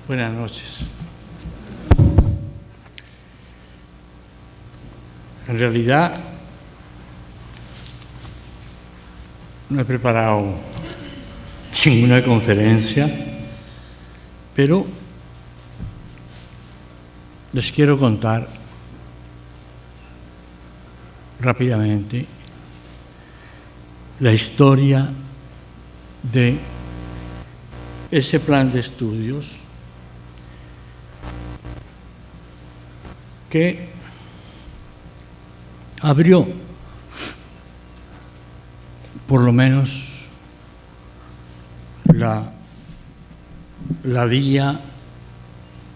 Buenas noches. En realidad, no he preparado ninguna conferencia, pero les quiero contar rápidamente la historia de ese plan de estudios que abrió, por lo menos, la vía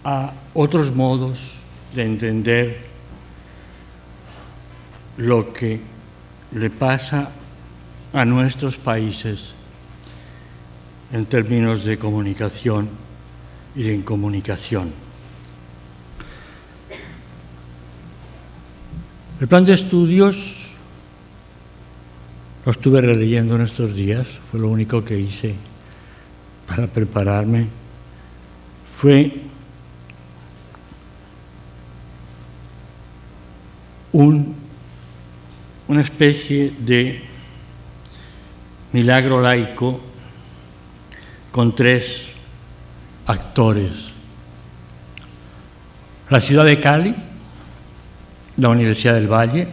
a otros modos de entender lo que le pasa a nuestros países en términos de comunicación y de incomunicación. El plan de estudios lo estuve releyendo en estos días, fue lo único que hice para prepararme. Fue una especie de milagro laico con tres actores: la ciudad de Cali, la Universidad del Valle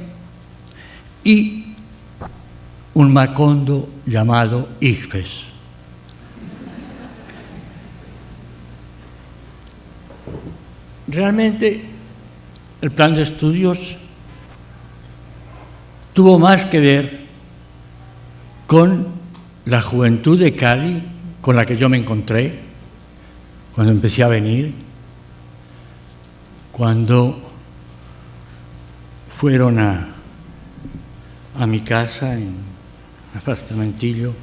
y un macondo llamado ICFES. Realmente el plan de estudios tuvo más que ver con la juventud de Cali, con la que yo me encontré cuando empecé a venir, cuando fueron a mi casa en un apartamentillo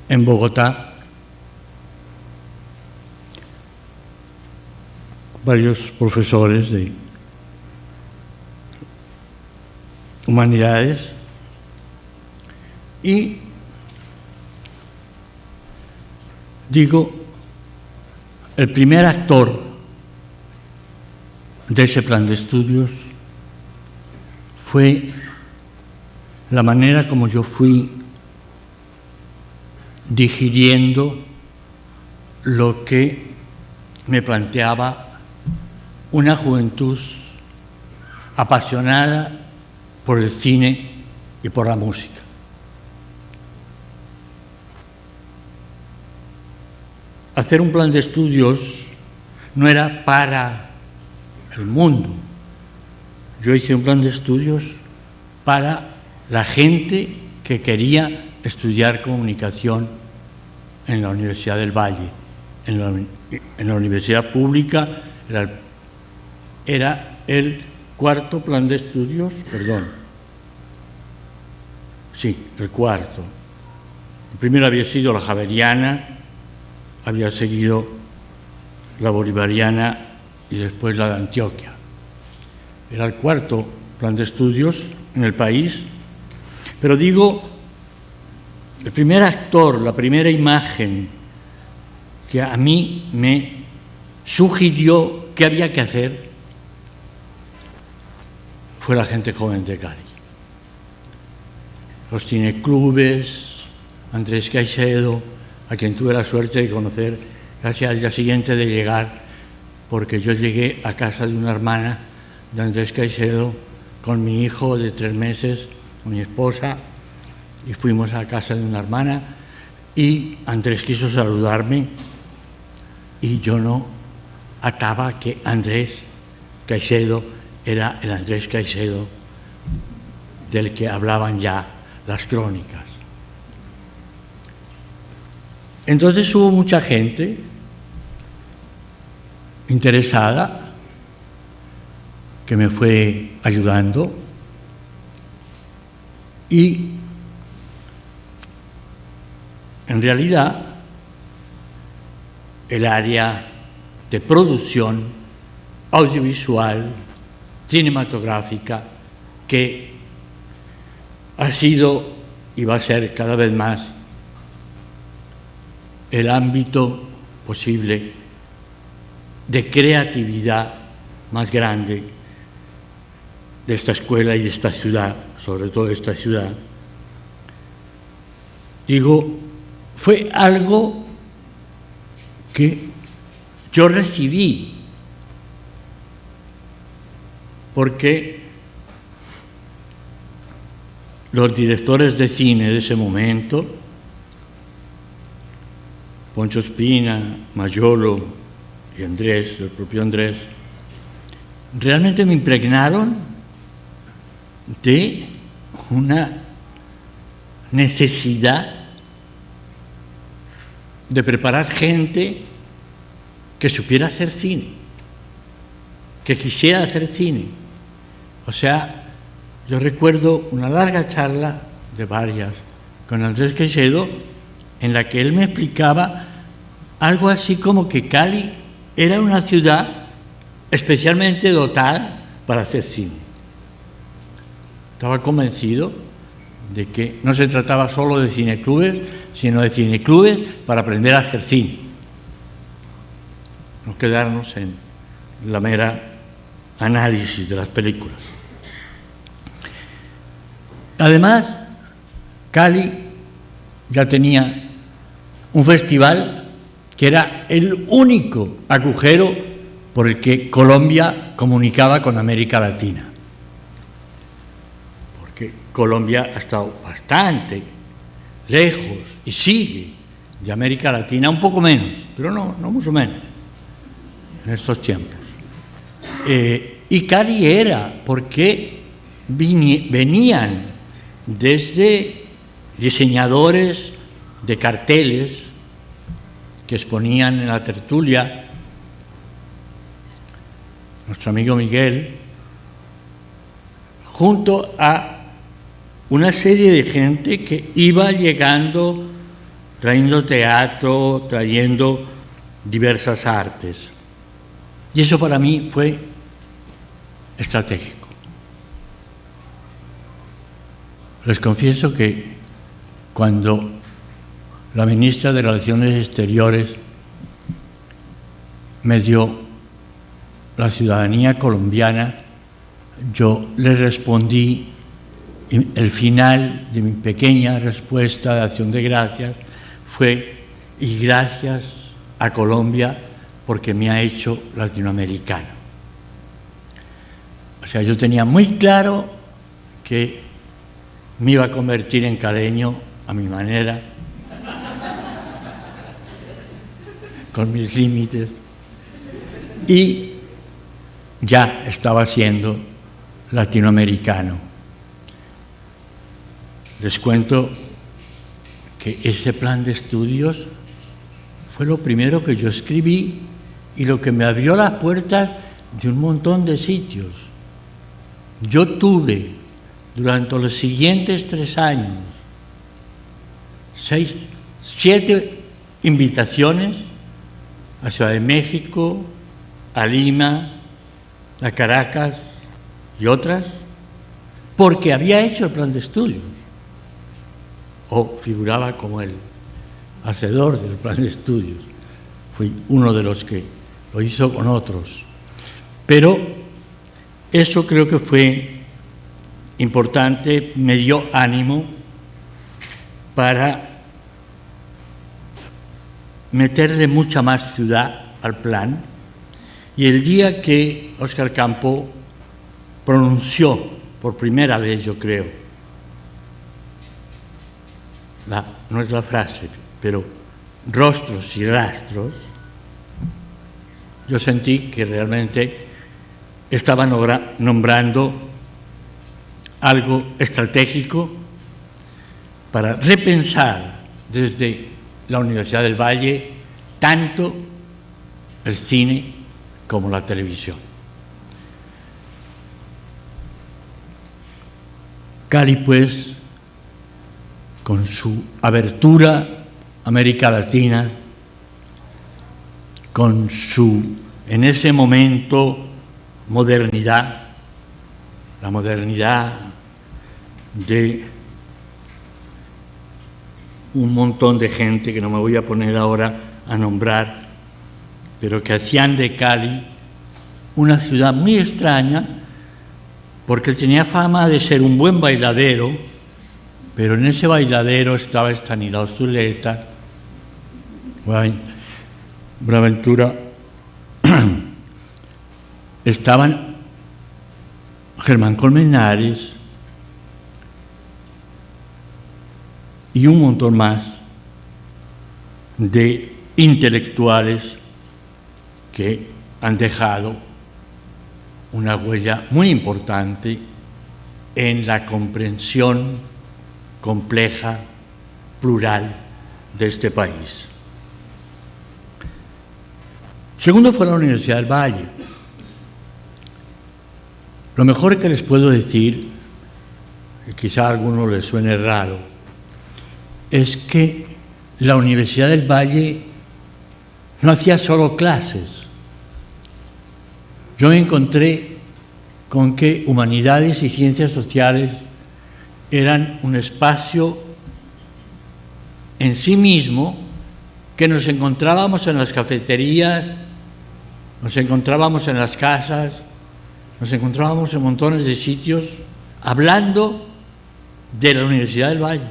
en Bogotá, varios profesores de humanidades, y digo, el primer actor de ese plan de estudios fue la manera como yo fui digiriendo lo que me planteaba una juventud apasionada por el cine y por la música. Hacer un plan de estudios no era para el mundo. Yo hice un plan de estudios para la gente que quería estudiar comunicación en la Universidad del Valle. En la universidad pública era el cuarto plan de estudios, el cuarto. El primero había sido la Javeriana, había seguido la Bolivariana y después la de Antioquia. Era el cuarto plan de estudios en el país, pero digo, el primer actor, la primera imagen que a mí me sugirió qué había que hacer fue la gente joven de Cali. Los cineclubes, Andrés Caicedo, a quien tuve la suerte de conocer casi al día siguiente de llegar, porque yo llegué a casa de una hermana de Andrés Caicedo con mi hijo de 3 meses, con mi esposa, y fuimos a casa de una hermana y Andrés quiso saludarme y yo no ataba que Andrés Caicedo era el Andrés Caicedo del que hablaban ya las crónicas. Entonces hubo mucha gente interesada que me fue ayudando y en realidad el área de producción audiovisual, cinematográfica, que ha sido y va a ser cada vez más el ámbito posible de creatividad más grande de esta escuela y de esta ciudad, sobre todo de esta ciudad. Digo, fue algo que yo recibí, porque los directores de cine de ese momento, Poncho Espina, Mayolo y Andrés, el propio Andrés, realmente me impregnaron de una necesidad de preparar gente que supiera hacer cine, que quisiera hacer cine. O sea, yo recuerdo una larga charla de varias con Andrés Caicedo en la que él me explicaba algo así como que Cali era una ciudad especialmente dotada para hacer cine. Estaba convencido de que no se trataba solo de cineclubes, sino de cineclubes para aprender a hacer cine. No quedarnos en la mera análisis de las películas. Además, Cali ya tenía un festival que era el único agujero por el que Colombia comunicaba con América Latina. Porque Colombia ha estado bastante lejos y sigue de América Latina, un poco menos, pero no mucho menos en estos tiempos. Y Cali era porque venían desde diseñadores de carteles que exponían en la tertulia, nuestro amigo Miguel, junto a una serie de gente que iba llegando, trayendo teatro, trayendo diversas artes. Y eso para mí fue estratégico. Les confieso que cuando la ministra de Relaciones Exteriores me dio la ciudadanía colombiana, yo le respondí, el final de mi pequeña respuesta de acción de gracias fue: y gracias a Colombia porque me ha hecho latinoamericano. O sea, yo tenía muy claro que me iba a convertir en caleño a mi manera, con mis límites, y ya estaba siendo latinoamericano. Les cuento que ese plan de estudios fue lo primero que yo escribí y lo que me abrió las puertas de un montón de sitios. Yo tuve durante los siguientes 3 años 7 invitaciones a Ciudad de México, a Lima, a Caracas y otras, porque había hecho el plan de estudios o figuraba como el hacedor del plan de estudios. Fui uno de los que lo hizo con otros. Pero eso creo que fue importante, me dio ánimo para meterle mucha más ciudad al plan. Y el día que Óscar Campo pronunció por primera vez, yo creo, no es la frase, pero rostros y rastros, yo sentí que realmente estaba nombrando algo estratégico para repensar desde la Universidad del Valle tanto el cine como la televisión. Cali, pues, con su abertura a América Latina, con su, en ese momento, modernidad, la modernidad de un montón de gente que no me voy a poner ahora a nombrar, pero que hacían de Cali una ciudad muy extraña, porque él tenía fama de ser un buen bailadero, pero en ese bailadero estaba Estanislao Zuleta, Buenaventura, estaban Germán Colmenares y un montón más de intelectuales que han dejado una huella muy importante en la comprensión compleja, plural de este país. Segundo fue la Universidad del Valle. Lo mejor que les puedo decir, y quizá a algunos les suene raro, es que la Universidad del Valle no hacía solo clases. Yo me encontré con que humanidades y ciencias sociales eran un espacio en sí mismo, que nos encontrábamos en las cafeterías, nos encontrábamos en las casas, nos encontrábamos en montones de sitios hablando de la Universidad del Valle,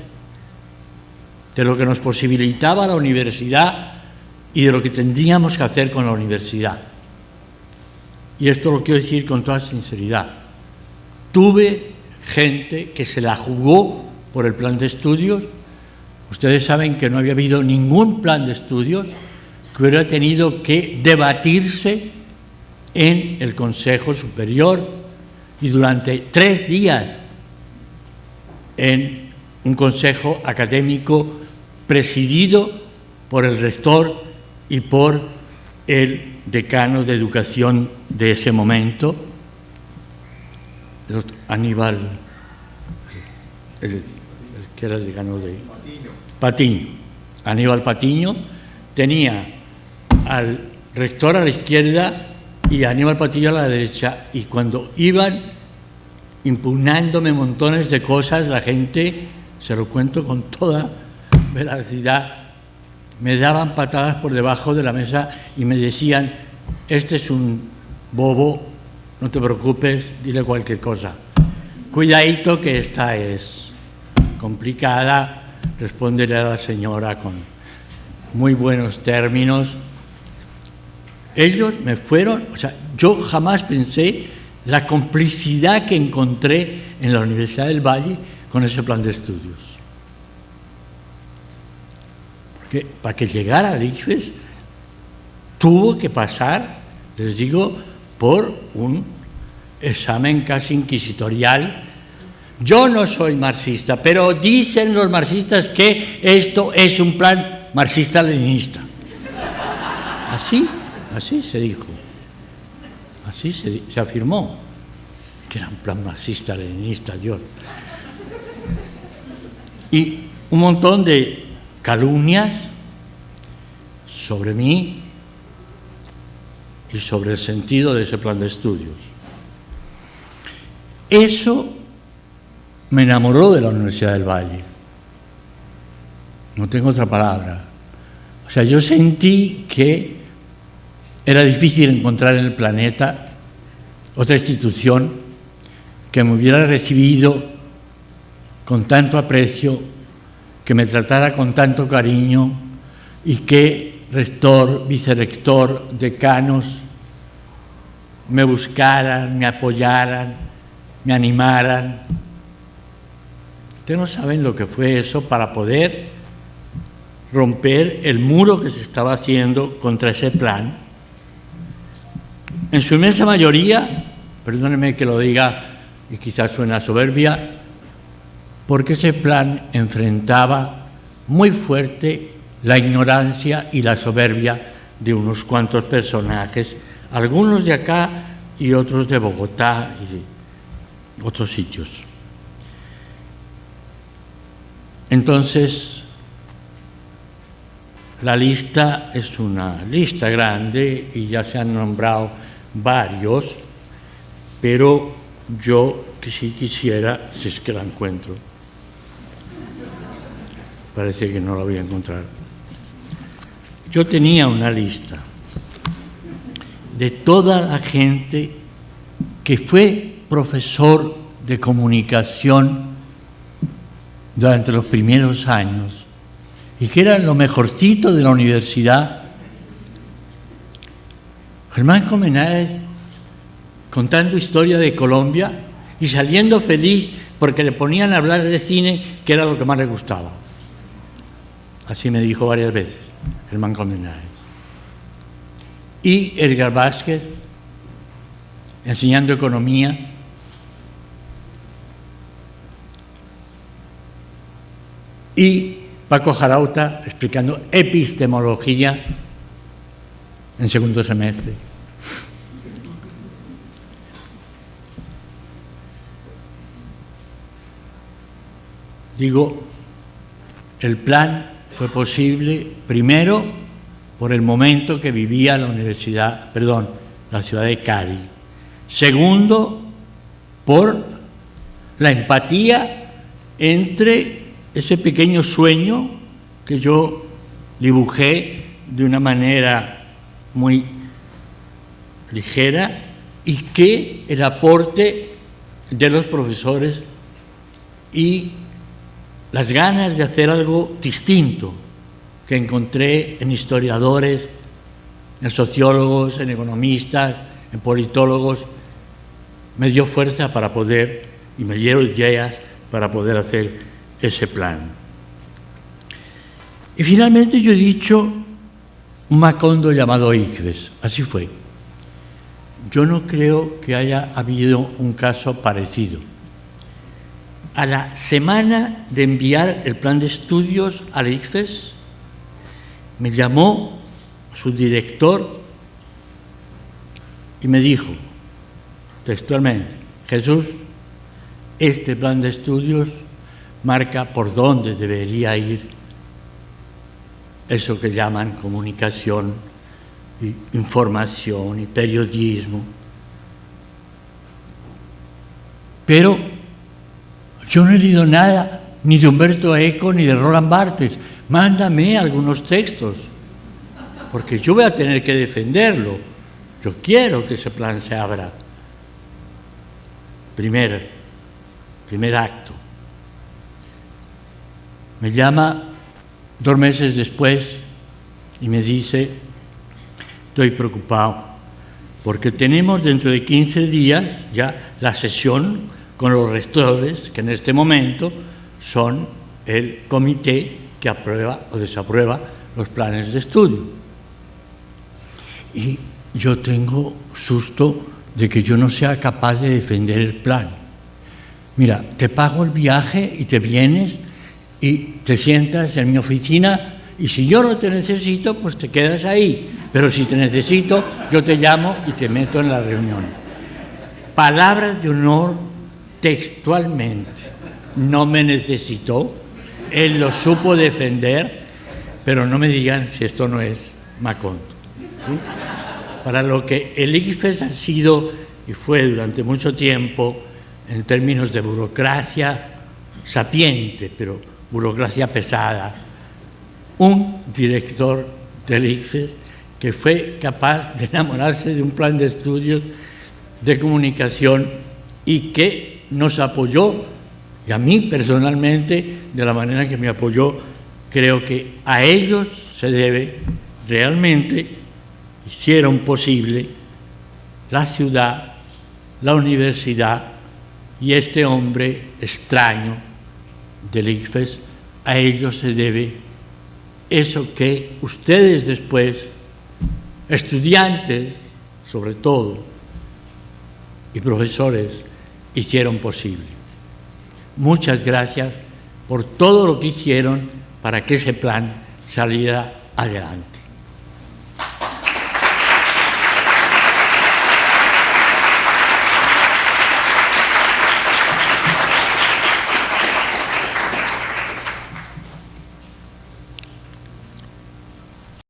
de lo que nos posibilitaba la universidad y de lo que tendríamos que hacer con la universidad. Y esto lo quiero decir con toda sinceridad. Tuve gente que se la jugó por el plan de estudios. Ustedes saben que no había habido ningún plan de estudios que hubiera tenido que debatirse en el Consejo Superior y durante 3 días en un consejo académico presidido por el rector y por el decano de educación de ese momento, Aníbal, el que era el decano de Patiño. Aníbal Patiño tenía al rector a la izquierda y a Aníbal Patiño a la derecha, y cuando iban impugnándome montones de cosas, la gente, se lo cuento con toda veracidad, me daban patadas por debajo de la mesa y me decían: este es un bobo, no te preocupes, dile cualquier cosa. Cuidadito que esta es complicada, respóndele a la señora con muy buenos términos. Ellos me fueron, o sea, yo jamás pensé la complicidad que encontré en la Universidad del Valle con ese plan de estudios. Porque para que llegara al ICFES tuvo que pasar, les digo, por un examen casi inquisitorial. Yo no soy marxista, pero dicen los marxistas que esto es un plan marxista-leninista. Así se dijo, así se afirmó, que era un plan marxista-leninista, Dios. Y un montón de calumnias sobre mí y sobre el sentido de ese plan de estudios. Eso me enamoró de la Universidad del Valle. No tengo otra palabra. O sea, yo sentí que era difícil encontrar en el planeta otra institución que me hubiera recibido con tanto aprecio, que me tratara con tanto cariño y que rector, vicerrector, decanos me buscaran, me apoyaran, me animaran. Ustedes no saben lo que fue eso para poder romper el muro que se estaba haciendo contra ese plan. En su inmensa mayoría, perdónenme que lo diga y quizás suena soberbia, porque ese plan enfrentaba muy fuerte la ignorancia y la soberbia de unos cuantos personajes, algunos de acá y otros de Bogotá y de otros sitios. Entonces, la lista es una lista grande y ya se han nombrado varios, pero yo sí quisiera, si es que la encuentro, parece que no la voy a encontrar. Yo tenía una lista de toda la gente que fue profesor de comunicación durante los primeros años y que era lo mejorcito de la universidad. Germán Colmenares contando historia de Colombia y saliendo feliz porque le ponían a hablar de cine, que era lo que más le gustaba. Así me dijo varias veces Germán Colmenares. Y Edgar Vázquez enseñando economía. Y Paco Jarauta explicando epistemología en segundo semestre. Digo, el plan fue posible primero por el momento que vivía la ciudad de Cali. Segundo, por la empatía entre ese pequeño sueño que yo dibujé de una manera muy ligera y que el aporte de los profesores y las ganas de hacer algo distinto que encontré en historiadores, en sociólogos, en economistas, en politólogos, me dio fuerza para poder, y me dieron ideas para poder hacer ese plan. Y finalmente yo he dicho un Macondo llamado ICFES, así fue. Yo no creo que haya habido un caso parecido. A la semana de enviar el plan de estudios al ICFES, me llamó su director y me dijo textualmente: Jesús, este plan de estudios marca por dónde debería ir eso que llaman comunicación, y información y periodismo. Pero yo no he leído nada, ni de Humberto Eco, ni de Roland Barthes. Mándame algunos textos, porque yo voy a tener que defenderlo. Yo quiero que ese plan se abra. Primer acto. Me llama 2 meses después y me dice: estoy preocupado, porque tenemos dentro de 15 días ya la sesión con los rectores, que en este momento son el comité que aprueba o desaprueba los planes de estudio. Y yo tengo susto de que yo no sea capaz de defender el plan. Mira, te pago el viaje y te vienes y te sientas en mi oficina, y si yo no te necesito, pues te quedas ahí. Pero si te necesito, yo te llamo y te meto en la reunión. Palabras de honor textualmente. No me necesitó, él lo supo defender, pero no me digan si esto no es Macondo, ¿sí? Para lo que el ICFES ha sido y fue durante mucho tiempo, en términos de burocracia sapiente, pero burocracia pesada, un director del ICFES que fue capaz de enamorarse de un plan de estudios de comunicación y que nos apoyó, y a mí personalmente, de la manera que me apoyó. Creo que a ellos se debe, realmente hicieron posible la ciudad, la universidad y este hombre extraño del ICFES. A ellos se debe eso que ustedes después, estudiantes sobre todo, y profesores, hicieron posible. Muchas gracias por todo lo que hicieron para que ese plan saliera adelante.